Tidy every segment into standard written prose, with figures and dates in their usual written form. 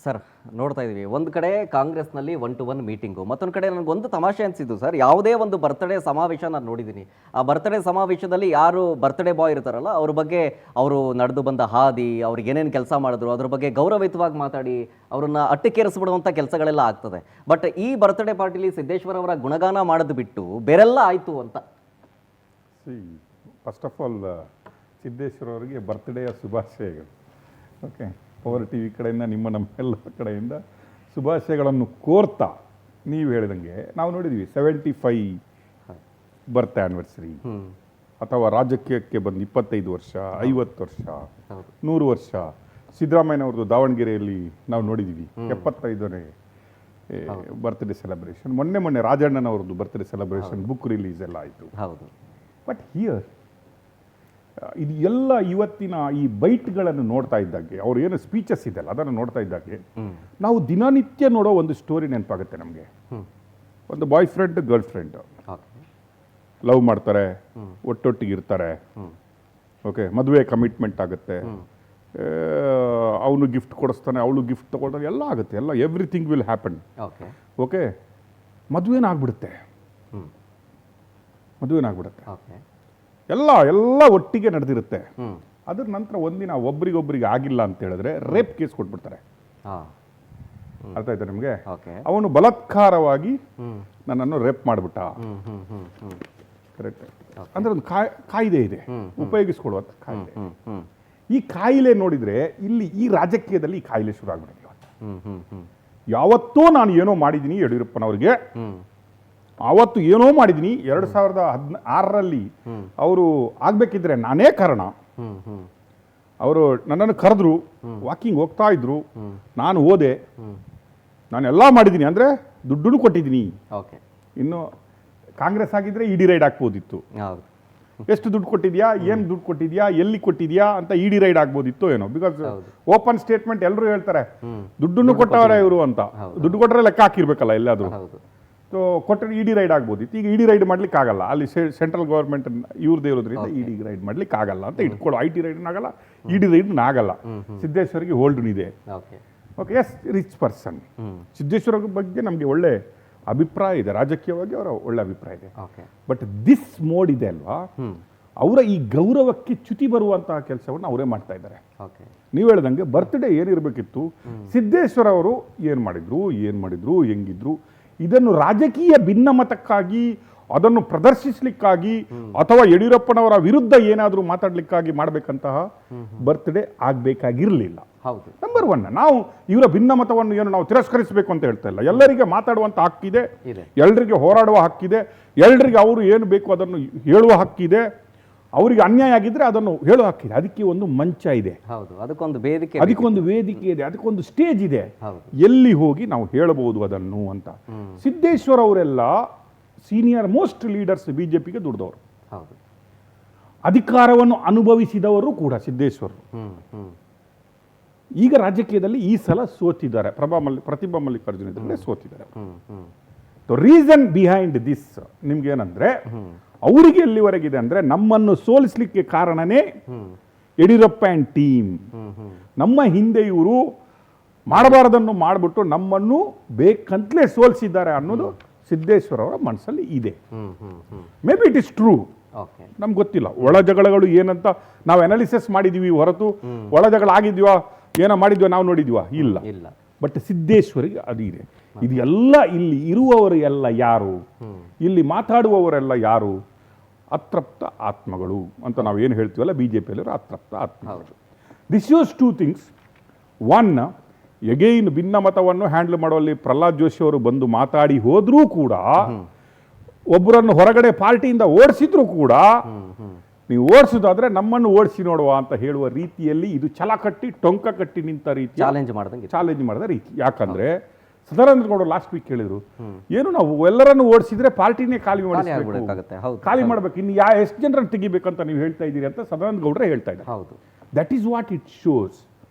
Sir ನೋಡ್ತಾ ಇದ್ದೀವಿ ಒಂದು ಕಡೆ ಕಾಂಗ್ರೆಸ್ನಲ್ಲಿ 1-to-1 ಮೀಟಿಂಗು, ಮತ್ತೊಂದು ಕಡೆ ನನಗೊಂದು ತಮಾಷೆ ಅನಿಸಿದ್ದು ಸರ್, ಯಾವುದೇ ಒಂದು ಬರ್ತ್ಡೇ ಸಮಾವೇಶ ನಾನು ನೋಡಿದ್ದೀನಿ. ಆ ಬರ್ತ್ಡೇ ಸಮಾವೇಶದಲ್ಲಿ ಯಾರು ಬರ್ತ್ಡೇ ಬಾಯ್ ಇರ್ತಾರಲ್ಲ ಅವ್ರ ಬಗ್ಗೆ ಅವರು ನಡೆದು ಬಂದ ಹಾದಿ, ಅವ್ರಿಗೆ ಏನೇನು ಕೆಲಸ ಮಾಡಿದ್ರು ಅದ್ರ ಬಗ್ಗೆ ಗೌರವಯುತವಾಗಿ ಮಾತಾಡಿ ಅವ್ರನ್ನ ಅಟ್ಟಕ್ಕೇರಿಸ್ಬಿಡುವಂಥ ಕೆಲಸಗಳೆಲ್ಲ ಆಗ್ತದೆ. ಬಟ್ ಈ ಬರ್ತ್ಡೇ ಪಾರ್ಟಿಲಿ ಸಿದ್ದೇಶ್ವರ ಅವರ ಗುಣಗಾನ ಮಾಡೋದು ಬಿಟ್ಟು ಬೇರೆಲ್ಲ ಆಯಿತು ಅಂತ. ಫಸ್ಟ್ ಆಫ್ ಆಲ್ ಸಿದ್ದೇಶ್ವರ ಅವರಿಗೆ ಬರ್ತ್ಡೇಯ ಶುಭಾಶಯಗಳು. ಓಕೆ, ಪವರ್ ಟಿ ವಿ ಕಡೆಯಿಂದ ನಮ್ಮೆಲ್ಲ ಕಡೆಯಿಂದ ಶುಭಾಶಯಗಳನ್ನು ಕೋರ್ತಾ ನೀವು ಹೇಳಿದಂಗೆ ನಾವು ನೋಡಿದ್ವಿ 75 ಬರ್ತ್ ಆ್ಯನಿವರ್ಸರಿ ಅಥವಾ ರಾಜಕೀಯಕ್ಕೆ ಬಂದು 25 ವರ್ಷ, 50 ವರ್ಷ, 100 ವರ್ಷ. ಸಿದ್ದರಾಮಯ್ಯನವ್ರದ್ದು ದಾವಣಗೆರೆಯಲ್ಲಿ ನಾವು ನೋಡಿದ್ದೀವಿ 75ನೇ ಬರ್ತ್ಡೇ ಸೆಲೆಬ್ರೇಷನ್. ಮೊನ್ನೆ ರಾಜಣ್ಣನವ್ರದ್ದು ಬರ್ತ್ಡೇ ಸೆಲೆಬ್ರೇಷನ್, ಬುಕ್ ರಿಲೀಸ್ ಎಲ್ಲ ಆಯಿತು. ಬಟ್ ಹಿಯರ್ ಇದು ಎಲ್ಲ ಇವತ್ತಿನ ಈ ಬೈಟ್ಗಳನ್ನು ನೋಡ್ತಾ ಇದ್ದಾಗೆ, ಅವ್ರು ಏನು ಸ್ಪೀಚಸ್ ಇದೆಯಲ್ಲ ಅದನ್ನು ನೋಡ್ತಾ ಇದ್ದಾಗೆ ನಾವು ದಿನನಿತ್ಯ ನೋಡೋ ಒಂದು ಸ್ಟೋರಿ ನೆನಪಾಗುತ್ತೆ ನಮಗೆ. ಒಂದು boy friend girl friend love ಮಾಡ್ತಾರೆ, ಒಟ್ಟೊಟ್ಟಿಗಿರ್ತಾರೆ. ಓಕೆ, ಮದುವೆ ಕಮಿಟ್ಮೆಂಟ್ ಆಗುತ್ತೆ, ಅವನು ಗಿಫ್ಟ್ ಕೊಡಿಸ್ತಾನೆ, ಅವಳು ಗಿಫ್ಟ್ ತಗೊಳ್ತಾನೆ, ಎಲ್ಲ ಆಗುತ್ತೆ, ಎಲ್ಲ ಎವ್ರಿಥಿಂಗ್ ವಿಲ್ ಹ್ಯಾಪನ್. ಓಕೆ, ಮದುವೆನಾಗ್ಬಿಡುತ್ತೆ. ಎಲ್ಲ ಒಟ್ಟಿಗೆ ನಡೆದಿರುತ್ತೆ. ಅದ್ರ ನಂತರ ಒಂದಿನ ಒಬ್ರಿಗೊಬ್ರಿಗೆ ಆಗಿಲ್ಲ ಅಂತ ಹೇಳಿದ್ರೆ ರೇಪ್ ಕೇಸ್ ಕೊಟ್ಬಿಡ್ತಾರೆ. ಅರ್ಥ ಆಯ್ತಾ ನಿಮಗೆ? ಅವನು ಬಲಾತ್ಕಾರವಾಗಿ ನನ್ನನ್ನು ರೇಪ್ ಮಾಡಿಬಿಟ್ಟ. ಕರೆಕ್ಟ್. ಅಂದ್ರೆ ಒಂದು ಕಾಯ್ದೆ ಇದೆ, ಉಪಯೋಗಿಸ್ಕೊಡುವಂತ ಕಾಯ್ದೆ. ಈ ಕಾಯಿಲೆ ನೋಡಿದ್ರೆ ಇಲ್ಲಿ ಈ ರಾಜಕೀಯದಲ್ಲಿ ಈ ಕಾಯಿಲೆ ಶುರು ಆಗ್ಬಿಟ್ಟಿದೆ ಇವತ್ತು. ಯಾವತ್ತೋ ನಾನು ಏನೋ ಮಾಡಿದ್ದೀನಿ ಯಡಿಯೂರಪ್ಪನವ್ರಿಗೆ, ಆವತ್ತು ಏನೋ ಮಾಡಿದ್ದೀನಿ. 2016ರಲ್ಲಿ ಅವರು ಆಗ್ಬೇಕಿದ್ರೆ ನಾನೇ ಕಾರಣ. ಅವರು ನನ್ನನ್ನು ಕರೆದ್ರು, ವಾಕಿಂಗ್ ಹೋಗ್ತಾ ಇದ್ರು, ನಾನು ಹೋದೆ, ನಾನೆಲ್ಲ ಮಾಡಿದ್ದೀನಿ, ಅಂದರೆ ದುಡ್ಡು ಕೊಟ್ಟಿದ್ದೀನಿ. ಇನ್ನು ಕಾಂಗ್ರೆಸ್ ಆಗಿದ್ರೆ ಇಡಿ ರೈಡ್ ಹಾಕ್ಬೋದಿತ್ತು. ಎಷ್ಟು ದುಡ್ಡು ಕೊಟ್ಟಿದ್ಯಾ, ಏನು ದುಡ್ಡು ಕೊಟ್ಟಿದ್ಯಾ, ಎಲ್ಲಿ ಕೊಟ್ಟಿದ್ಯಾ ಅಂತ ಇಡಿ ರೈಡ್ ಆಗ್ಬೋದಿತ್ತು ಏನೋ. ಬಿಕಾಸ್ ಓಪನ್ ಸ್ಟೇಟ್ಮೆಂಟ್ ಎಲ್ಲರೂ ಹೇಳ್ತಾರೆ ದುಡ್ಡನ್ನು ಕೊಟ್ಟವರೇ ಇವರು ಅಂತ. ದುಡ್ಡು ಕೊಟ್ಟರೆ ಲೆಕ್ಕ ಹಾಕಿರ್ಬೇಕಲ್ಲ ಎಲ್ಲಾದರೂ. ಸೊ ಕೊಟ್ಟರೆ ಇಡಿ ರೈಡ್ ಆಗ್ಬೋದಿತ್ತು. ಈಗ ಇಡಿ ರೈಡ್ ಮಾಡ್ಲಿಕ್ಕೆ ಆಗಲ್ಲ, ಅಲ್ಲಿ ಸೆಂಟ್ರಲ್ ಗವರ್ಮೆಂಟ್ ಇವ್ರದೇ ಇರೋದ್ರಿಂದ ಇಡಿ ರೈಡ್ ಮಾಡ್ಲಿಕ್ಕೆ ಆಗಲ್ಲ ಅಂತ ಇಟ್ಕೊಳ್ಳೋ. ಐ ಟಿ ರೈಡ್ ಆಗಲ್ಲ, ಇಡಿ ರೈಡ್ ಆಗಲ್ಲ. ಸಿದ್ದೇಶ್ವರಿಗೆ ಹೋಲ್ಡ್ ಇದೆ. Okay, yes, rich person. Siddeshwara ಬಗ್ಗೆ ನಮಗೆ ಒಳ್ಳೆ ಅಭಿಪ್ರಾಯ ಇದೆ, ರಾಜಕೀಯವಾಗಿ ಅವರ ಒಳ್ಳೆ ಅಭಿಪ್ರಾಯ ಇದೆ. ಬಟ್ ದಿಸ್ ಮೋಡ್ ಇದೆ ಅಲ್ವಾ, ಅವರ ಈ ಗೌರವಕ್ಕೆ ಚ್ಯುತಿ ಬರುವಂತಹ ಕೆಲಸವನ್ನು ಅವರೇ ಮಾಡ್ತಾ ಇದ್ದಾರೆ. ನೀವು ಹೇಳ್ದಂಗೆ ಬರ್ತ್ಡೇ ಏನಿರಬೇಕಿತ್ತು, ಸಿದ್ದೇಶ್ವರ ಅವರು ಏನು ಮಾಡಿದ್ರು, ಹೆಂಗಿದ್ರು, ಇದನ್ನು ರಾಜಕೀಯ ಭಿನ್ನಮತಕ್ಕಾಗಿ, ಅದನ್ನು ಪ್ರದರ್ಶಿಸಲಿಕ್ಕಾಗಿ, ಅಥವಾ ಯಡಿಯೂರಪ್ಪನವರ ವಿರುದ್ಧ ಏನಾದರೂ ಮಾತಾಡಲಿಕ್ಕಾಗಿ ಮಾಡಬೇಕಂತಹ ಬರ್ತ್ಡೇ ಆಗಬೇಕಾಗಿರಲಿಲ್ಲ. ನಂಬರ್ 1, ನಾವು ಇವರ ಭಿನ್ನಮತವನ್ನು ಏನು ನಾವು ತಿರಸ್ಕರಿಸಬೇಕು ಅಂತ ಹೇಳ್ತಾ ಇಲ್ಲ. ಎಲ್ಲರಿಗೆ ಮಾತಾಡುವಂಥ ಹಕ್ಕಿದೆ, ಎಲ್ಲರಿಗೆ ಹೋರಾಡುವ ಹಕ್ಕಿದೆ, ಎಲ್ಲರಿಗೆ ಅವರು ಏನು ಬೇಕು ಅದನ್ನು ಹೇಳುವ ಹಕ್ಕಿದೆ. ಅವರಿಗೆ ಅನ್ಯಾಯ ಆಗಿದ್ರೆ ಅದನ್ನು ಹೇಳೋ ಹಕ್ಕಿದೆ. ಅದಕ್ಕೆ ಒಂದು ಮಂಚ ಇದೆ, ಅದಕ್ಕೊಂದು ವೇದಿಕೆ ಇದೆ, ಅದಕ್ಕೊಂದು ಸ್ಟೇಜ್ ಇದೆ, ಎಲ್ಲಿ ಹೋಗಿ ನಾವು ಹೇಳಬಹುದು ಅದನ್ನು ಅಂತ. ಸಿದ್ದೇಶ್ವರ ಅವರೆಲ್ಲ ಸೀನಿಯರ್ ಮೋಸ್ಟ್ ಲೀಡರ್ಸ್ ಬಿಜೆಪಿಗೆ ದುಡಿದವರು, ಅಧಿಕಾರವನ್ನು ಅನುಭವಿಸಿದವರು ಕೂಡ ಸಿದ್ದೇಶ್ವರರು. ಈಗ ರಾಜಕೀಯದಲ್ಲಿ ಈ ಸಲ ಸೋತಿದ್ದಾರೆ, ಪ್ರತಿಭಾ ಮಲ್ಲಿಕಾರ್ಜುನ ಇದ್ರಲ್ಲೇ ಸೋತಿದ್ದಾರೆ. ರೀಸನ್ ಬಿಹೈಂಡ್ ದಿಸ್ ನಿಮ್ಗೇನಂದ್ರೆ, ಅವರಿಗೆ ಎಲ್ಲಿವರೆಗಿದೆ ಅಂದ್ರೆ, ನಮ್ಮನ್ನು ಸೋಲಿಸಲಿಕ್ಕೆ ಕಾರಣನೇ ಯಡಿಯೂರಪ್ಪ ಆ್ಯಂಡ್ ಟೀಮ್. ನಮ್ಮ ಹಿಂದೆ ಇವರು ಮಾಡಬಾರದನ್ನು ಮಾಡಿಬಿಟ್ಟು ನಮ್ಮನ್ನು ಬೇಕಂತಲೇ ಸೋಲಿಸಿದ್ದಾರೆ ಅನ್ನೋದು ಸಿದ್ದೇಶ್ವರ ಅವರ ಮನಸ್ಸಲ್ಲಿ ಇದೆ. May be it is true, ನಮ್ಗೆ ಗೊತ್ತಿಲ್ಲ. ಒಳ ಜಗಳಗಳು ಏನಂತ ನಾವು ಅನಾಲಿಸಿಸ್ ಮಾಡಿದೀವಿ ಹೊರತು ಒಳ ಜಗಳ ಆಗಿದ್ವಾ, ಏನೋ ಮಾಡಿದ್ವಾ ನಾವು ನೋಡಿದ್ವಾ? ಇಲ್ಲ. ಬಟ್ ಸಿದ್ದೇಶ್ವರಿಗೆ ಅದು ಇದೆ. ಇದು ಎಲ್ಲ ಇಲ್ಲಿ ಇರುವವರು ಎಲ್ಲ ಯಾರು, ಇಲ್ಲಿ ಮಾತಾಡುವವರೆಲ್ಲ ಯಾರು? ಅತೃಪ್ತ ಆತ್ಮಗಳು ಅಂತ ನಾವು ಏನು ಹೇಳ್ತೀವಲ್ಲ, ಬಿಜೆಪಿಯಲ್ಲಿ ಅತೃಪ್ತ ಆತ್ಮಗಳು. This use 2 things. 1, ಎಗೈನ್ ಭಿನ್ನಮತವನ್ನು ಹ್ಯಾಂಡಲ್ ಮಾಡುವಲ್ಲಿ ಪ್ರಹ್ಲಾದ್ ಜೋಶಿ ಅವರು ಬಂದು ಮಾತಾಡಿ ಹೋದ್ರೂ ಕೂಡ, ಒಬ್ಬರನ್ನು ಹೊರಗಡೆ ಪಾರ್ಟಿಯಿಂದ ಓಡಿಸಿದ್ರು ಕೂಡ, ನೀವು ಓಡಿಸೋದಾದ್ರೆ ನಮ್ಮನ್ನು ಓಡಿಸಿ ನೋಡುವ ಅಂತ ಹೇಳುವ ರೀತಿಯಲ್ಲಿ ಇದು ಛಲ ಕಟ್ಟಿ ಟೊಂಕ ಕಟ್ಟಿ ನಿಂತ ರೀತಿ, ಚಾಲೆಂಜ್ ಮಾಡಿದ ರೀತಿ. ಯಾಕಂದ್ರೆ ಸದಾನಂದ ಗೌಡರು ಲಾಸ್ಟ್ ವೀಕ್ ಹೇಳಿದ್ರು, ಏನು ನಾವು ಎಲ್ಲರನ್ನು ಓಡಿಸಿದ್ರೆ ಪಾರ್ಟಿನೇ ಖಾಲಿ ಮಾಡಬೇಕು, ಇನ್ನು ಎಷ್ಟು ಜನರನ್ನು ತೆಗಿಬೇಕಂತ ನೀವು ಹೇಳ್ತಾ ಇದ್ದೀರಿ ಅಂತ ಸದಾನಂದ ಗೌಡ್ರೆ ಹೇಳ್ತಾ ಇದ್ದಾರೆ. That is what it shows.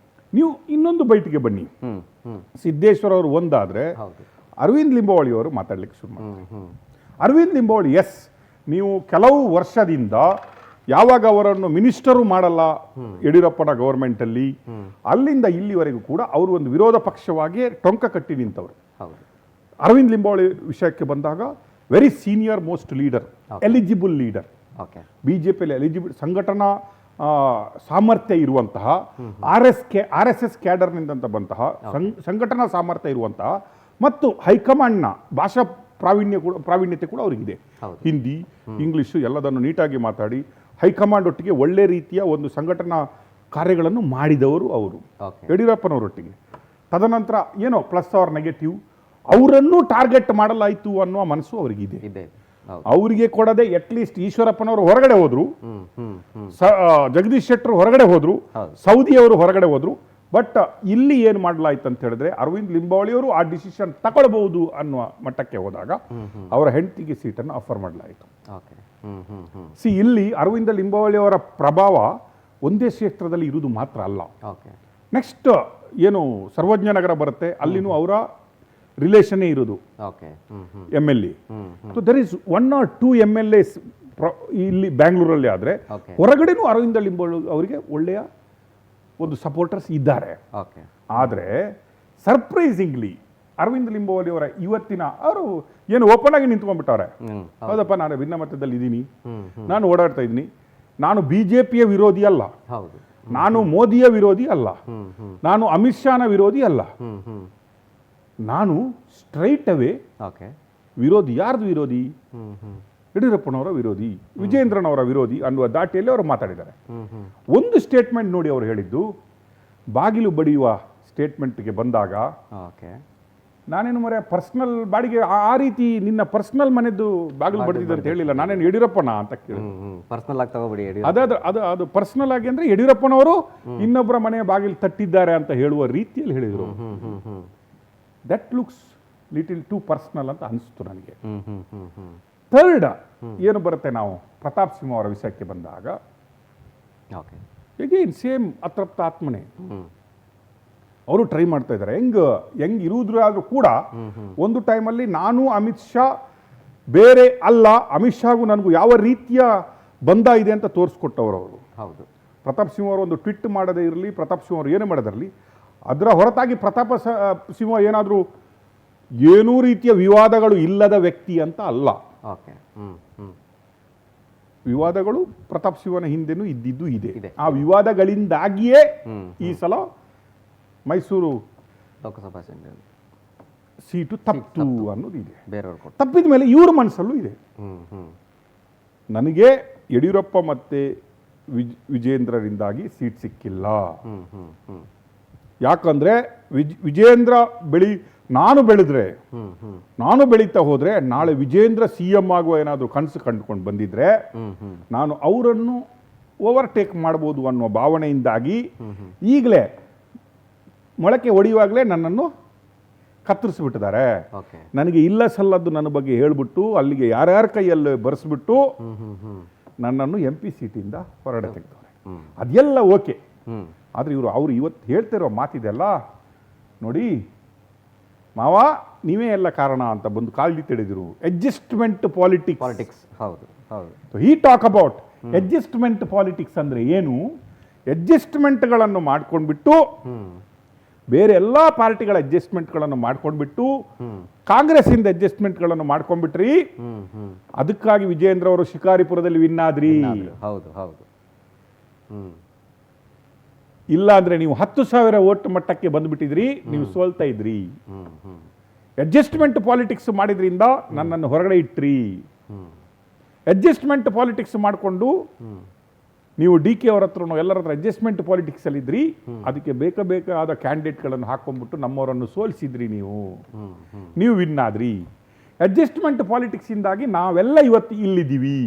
ನೀವು ಇನ್ನೊಂದು ಬೈಟಿಗೆ ಬನ್ನಿ. ಸಿದ್ದೇಶ್ವರ ಅವರು ಒಂದಾದ್ರೆ, ಅರವಿಂದ್ ಲಿಂಬಾವಳಿ ಅವರು ಮಾತಾಡ್ಲಿಕ್ಕೆ ಶುರು ಮಾಡ್ತಾರೆ. ಅರವಿಂದ್ ಲಿಂಬಾವಳಿ, ಎಸ್, ನೀವು ಕೆಲವು ವರ್ಷದಿಂದ ಯಾವಾಗ ಅವರನ್ನು ಮಿನಿಸ್ಟರು ಮಾಡಲ್ಲ ಯಡಿಯೂರಪ್ಪನ ಗವರ್ಮೆಂಟಲ್ಲಿ, ಅಲ್ಲಿಂದ ಇಲ್ಲಿವರೆಗೂ ಕೂಡ ಅವರು ಒಂದು ವಿರೋಧ ಪಕ್ಷವಾಗಿ ಟೊಂಕ ಕಟ್ಟಿ ನಿಂತವರು. ಹೌದು. ಅರವಿಂದ್ ಲಿಂಬಾವಳಿ ವಿಷಯಕ್ಕೆ ಬಂದಾಗ very senior most leader, eligible leader, okay. ಬಿಜೆಪಿಯಲ್ಲಿ ಎಲಿಜಿಬಲ್, ಸಂಘಟನಾ ಸಾಮರ್ಥ್ಯ ಇರುವಂತಹ ಆರ್ ಎಸ್ ಎಸ್ ಕ್ಯಾಡರ್ನಿಂದ ಬಂತಹ ಸಂಘಟನಾ ಸಾಮರ್ಥ್ಯ ಇರುವಂತಹ ಮತ್ತು ಹೈಕಮಾಂಡ್ನ ಭಾಷಾ ಪ್ರಾವೀಣ್ಯತೆ ಕೂಡ ಅವರಿಗಿದೆ. ಹಿಂದಿ, ಇಂಗ್ಲಿಷು ಎಲ್ಲದನ್ನು ನೀಟಾಗಿ ಮಾತಾಡಿ ಹೈಕಮಾಂಡ್ ಒಟ್ಟಿಗೆ ಒಳ್ಳೆ ರೀತಿಯ ಒಂದು ಸಂಘಟನಾ ಕಾರ್ಯಗಳನ್ನು ಮಾಡಿದವರು ಅವರು ಯಡಿಯೂರಪ್ಪನವರೊಟ್ಟಿಗೆ. ತದನಂತರ ಏನೋ ಪ್ಲಸ್ ಆರ್ ನೆಗೆಟಿವ್ ಅವರನ್ನು ಟಾರ್ಗೆಟ್ ಮಾಡಲಾಯಿತು ಅನ್ನುವ ಮನಸ್ಸು ಅವರಿಗಿದೆ. ಅವರಿಗೆ ಕೊಡದೆ ಅಟ್ಲೀಸ್ಟ್ ಈಶ್ವರಪ್ಪನವರು ಹೊರಗಡೆ ಹೋದ್ರು, ಜಗದೀಶ್ ಶೆಟ್ಟರ್ ಹೊರಗಡೆ ಹೋದ್ರು, ಸೌದಿಯವರು ಹೊರಗಡೆ ಹೋದ್ರು. ಬಟ್ ಇಲ್ಲಿ ಏನು ಮಾಡಲಾಯ್ತು ಅಂತ ಹೇಳಿದ್ರೆ ಅರವಿಂದ್ ಲಿಂಬಾವಳಿಯವರು ಆ ಡಿಸಿಷನ್ ತಗೊಳ್ಬಹುದು ಅನ್ನುವ ಮಟ್ಟಕ್ಕೆ ಹೋದಾಗ ಅವರ ಹೆಂಡತಿಗೆ ಸೀಟನ್ನು ಆಫರ್ ಮಾಡಲಾಯಿತು. ಇಲ್ಲಿ ಅರವಿಂದ ಲಿಂಬಾವಳಿ ಅವರ ಪ್ರಭಾವ ಒಂದೇ ಕ್ಷೇತ್ರದಲ್ಲಿ ಇರುವುದು ಮಾತ್ರ ಅಲ್ಲ. ನೆಕ್ಸ್ಟ್ ಏನು ಸರ್ವಜ್ಞನಗರ ಬರುತ್ತೆ, ಅಲ್ಲಿನೂ ಅವರ ರಿಲೇಷನ್ನೇ ಇರೋದು MLA. So there is 1 or 2 MLAs ಇಲ್ಲಿ ಬ್ಯಾಂಗ್ಳೂರಲ್ಲಿ ಆದರೆ ಹೊರಗಡೆನೂ ಅರವಿಂದ ಲಿಂಬಾವಳಿ ಅವರಿಗೆ ಒಳ್ಳೆಯ ಒಂದು ಸಪೋರ್ಟರ್ಸ್ ಇದ್ದಾರೆ. ಆದರೆ ಸರ್ಪ್ರೈಸಿಂಗ್ಲಿ ಅರವಿಂದ್ ಲಿಂಬಾವಳಿ ಅವರ ಇವತ್ತಿನ ಅವರು ಏನು ಓಪನ್ ಆಗಿ ನಿಂತ್ಕೊಂಡ್ಬಿಟ್ಟವ್ರೆ. ಹೌದಪ್ಪ, ನಾನು ಭಿನ್ನಮತದಲ್ಲಿ ಇದ್ದೀನಿ, ನಾನು ಓಡಾಡ್ತಾ ಇದ್ದೀನಿ, ನಾನು ಬಿಜೆಪಿಯ ವಿರೋಧಿ ಅಲ್ಲ, ನಾನು ಮೋದಿಯ ವಿರೋಧಿ ಅಲ್ಲ, ನಾನು ಅಮಿತ್ ಶಾನ ವಿರೋಧಿ ಅಲ್ಲ, ನಾನು ಸ್ಟ್ರೈಟ್ ಅವೇ ವಿರೋಧಿ. ಯಾರ್ದು ವಿರೋಧಿ? ಯಡಿಯೂರಪ್ಪನವರ ವಿರೋಧಿ, ವಿಜೇಂದ್ರನವರ ವಿರೋಧಿ ಅನ್ನುವ ದಾಟಿಯಲ್ಲಿ ಅವರು ಮಾತಾಡಿದ್ದಾರೆ. ಒಂದು ಸ್ಟೇಟ್ಮೆಂಟ್ ನೋಡಿ, ಅವರು ಹೇಳಿದ್ದು ಬಾಗಿಲು ಬಡಿಯುವ ಸ್ಟೇಟ್ಮೆಂಟ್ಗೆ ಬಂದಾಗ ನಾನೇನು ಮರೆ ಪರ್ಸನಲ್ ಬಾಡಿಗೆ ಆ ರೀತಿ ನಿನ್ನ ಪರ್ಸನಲ್ ಮನೆದ್ದು ಬಾಗಿಲು ಬಡಿದಿದೆ ಅಂತ ಹೇಳಿಲ್ಲ, ನಾನೇನು ಯಡಿಯೂರಪ್ಪನ ಅಂತ ಕೇಳಿ ಪರ್ಸನಲ್ ಆಗಿ ತಗೋಬಿಡಿ. ಅದು ಪರ್ಸನಲ್ ಆಗಿ ಅಂದ್ರೆ ಯಡಿಯೂರಪ್ಪನವರು ಇನ್ನೊಬ್ಬರ ಮನೆಯ ಬಾಗಿಲು ತಟ್ಟಿದ್ದಾರೆ ಅಂತ ಹೇಳುವ ರೀತಿಯಲ್ಲಿ ಹೇಳಿದರು. That looks little too personal ಅಂತ ಅನಿಸ್ತು ನನಗೆ. ಥರ್ಡ್ ಏನು ಬರುತ್ತೆ, ನಾವು ಪ್ರತಾಪ್ ಸಿಂಹ ಅವರ ವಿಷಯಕ್ಕೆ ಬಂದಾಗ ಎಗೇನ್ ಸೇಮ್ ಅತೃಪ್ತ ಆತ್ಮನೆ. ಅವರು ಟ್ರೈ ಮಾಡ್ತಾ ಇದ್ದಾರೆ ಹೆಂಗ್ ಇರುವುದಾದ್ರೂ ಕೂಡ ಒಂದು ಟೈಮಲ್ಲಿ ನಾನು ಅಮಿತ್ ಶಾ ಬೇರೆ ಅಲ್ಲ, ಅಮಿತ್ ಶಾಗೂ ನನಗೂ ಯಾವ ರೀತಿಯ ಬಂಧ ಇದೆ ಅಂತ ತೋರಿಸ್ಕೊಟ್ಟವರು ಅವರು. ಹೌದು. ಪ್ರತಾಪ್ ಸಿಂಹ ಅವರು ಒಂದು ಟ್ವಿಟ್ ಮಾಡದೇ ಇರಲಿ, ಪ್ರತಾಪ್ ಸಿಂಹ ಅವರು ಏನೇ ಮಾಡೋದಿರಲಿ, ಅದರ ಹೊರತಾಗಿ ಪ್ರತಾಪ ಸಿಂಹ ಏನಾದರೂ ಏನೂ ರೀತಿಯ ವಿವಾದಗಳು ಇಲ್ಲದ ವ್ಯಕ್ತಿ ಅಂತ ಅಲ್ಲ. ವಿವಾದಗಳು ಪ್ರತಾಪ್ ಸಿಂಹನ ಹಿಂದೆನೂ ಇದ್ದಿದ್ದು ಇದೆ. ಆ ವಿವಾದಗಳಿಂದಾಗಿಯೇ ಈ ಸಲ ಮೈಸೂರು ಲೋಕಸಭಾ ಸೀಟು ತಪ್ಪಿತು ಅನ್ನೋದು ಇದೆ. ತಪ್ಪಿದ ಮೇಲೆ ಇವ್ರ ಮನಸ್ಸಲ್ಲೂ ಇದೆ, ನನಗೆ ಯಡಿಯೂರಪ್ಪ ಮತ್ತೆ ವಿಜೇಂದ್ರರಿಂದಾಗಿ ಸೀಟ್ ಸಿಕ್ಕಿಲ್ಲ. ಯಾಕಂದ್ರೆ ವಿಜೇಂದ್ರ ನಾನು ಬೆಳೀತಾ ಹೋದ್ರೆ ನಾಳೆ ವಿಜೇಂದ್ರ CM ಆಗುವ ಏನಾದರೂ ಕನಸು ಕಂಡುಕೊಂಡು ಬಂದಿದ್ರೆ ನಾನು ಅವರನ್ನು ಓವರ್ಟೇಕ್ ಮಾಡ್ಬೋದು ಅನ್ನುವ ಭಾವನೆಯಿಂದಾಗಿ ಈಗಲೇ ಮೊಳಕೆ ಹೊಡೆಯುವಾಗಲೇ ನನ್ನನ್ನು ಕತ್ತರಿಸ್ಬಿಟ್ಟಿದ್ದಾರೆ. ನನಗೆ ಇಲ್ಲ ಸಲ್ಲದ್ದು ನನ್ನ ಬಗ್ಗೆ ಹೇಳ್ಬಿಟ್ಟು ಅಲ್ಲಿಗೆ ಯಾರ್ಯಾರ ಕೈಯಲ್ಲಿ ಬರೆಸ್ಬಿಟ್ಟು ನನ್ನನ್ನು MP ಸೀಟಿಂದ ಹೊರಗಡೆ ತೆಗೆದವ್ರೆ. ಅದೆಲ್ಲ ಓಕೆ. ಆದರೆ ಅವರು ಇವತ್ತು ಹೇಳ್ತಿರೋ ಮಾತಿದೆಲ್ಲ ನೋಡಿ, ಮಾವ ನೀವೇ ಎಲ್ಲ ಕಾರಣ ಅಂತ ಬಂದು ಕಾಲಿ ತಿಳಿದಿರು. Adjustment politics. He talk about adjustment politics ಅಂದ್ರೆ ಏನು? ಅಡ್ಜಸ್ಟ್ಮೆಂಟ್ಗಳನ್ನು ಮಾಡ್ಕೊಂಡ್ಬಿಟ್ಟು ಬೇರೆ ಎಲ್ಲ ಪಾರ್ಟಿಗಳ ಅಡ್ಜಸ್ಟ್ಮೆಂಟ್ಗಳನ್ನು ಮಾಡ್ಕೊಂಡ್ಬಿಟ್ಟು ಕಾಂಗ್ರೆಸ್ ಇಂದ ಅಡ್ಜಸ್ಟ್ಮೆಂಟ್ಗಳನ್ನು ಮಾಡ್ಕೊಂಡ್ಬಿಟ್ರಿ. ಅದಕ್ಕಾಗಿ ವಿಜೇಂದ್ರ ಅವರು ಶಿಕಾರಿಪುರದಲ್ಲಿ ವಿನ್ ಆದ್ರಿ. ಇಲ್ಲ ಅಂದ್ರೆ ನೀವು 10,000 ವೋಟ್ ಮಟ್ಟಕ್ಕೆ ಬಂದ್ಬಿಟ್ಟಿದ್ರಿ, ನೀವು ಸೋಲ್ತಾ ಇದ್ರಿ. ಅಡ್ಜಸ್ಟ್ಮೆಂಟ್ ಪಾಲಿಟಿಕ್ಸ್ ಮಾಡಿದ್ರಿಂದ ನನ್ನನ್ನು ಹೊರಗಡೆ ಇಟ್ರಿ. ಅಡ್ಜಸ್ಟ್ಮೆಂಟ್ ಪಾಲಿಟಿಕ್ಸ್ ಮಾಡಿಕೊಂಡು ನೀವು DK ಅವರ ಹತ್ರನೋ ಎಲ್ಲರ ಹತ್ರ ಅಡ್ಜಸ್ಟ್ಮೆಂಟ್ ಪಾಲಿಟಿಕ್ಸ್ ಅಲ್ಲಿ ಇದ್ರಿ. ಅದಕ್ಕೆ ಬೇಕಾದ ಕ್ಯಾಂಡಿಡೇಟ್ಗಳನ್ನು ಹಾಕೊಂಡ್ಬಿಟ್ಟು ನಮ್ಮವರನ್ನು ಸೋಲಿಸಿದ್ರಿ. ನೀವು ವಿನ್ ಆದ್ರಿ. ಅಡ್ಜಸ್ಟ್ಮೆಂಟ್ ಪಾಲಿಟಿಕ್ಸ್ ಇಂದಾಗಿ ನಾವೆಲ್ಲ ಇವತ್ತು ಇಲ್ಲಿದ್ದೀವಿ.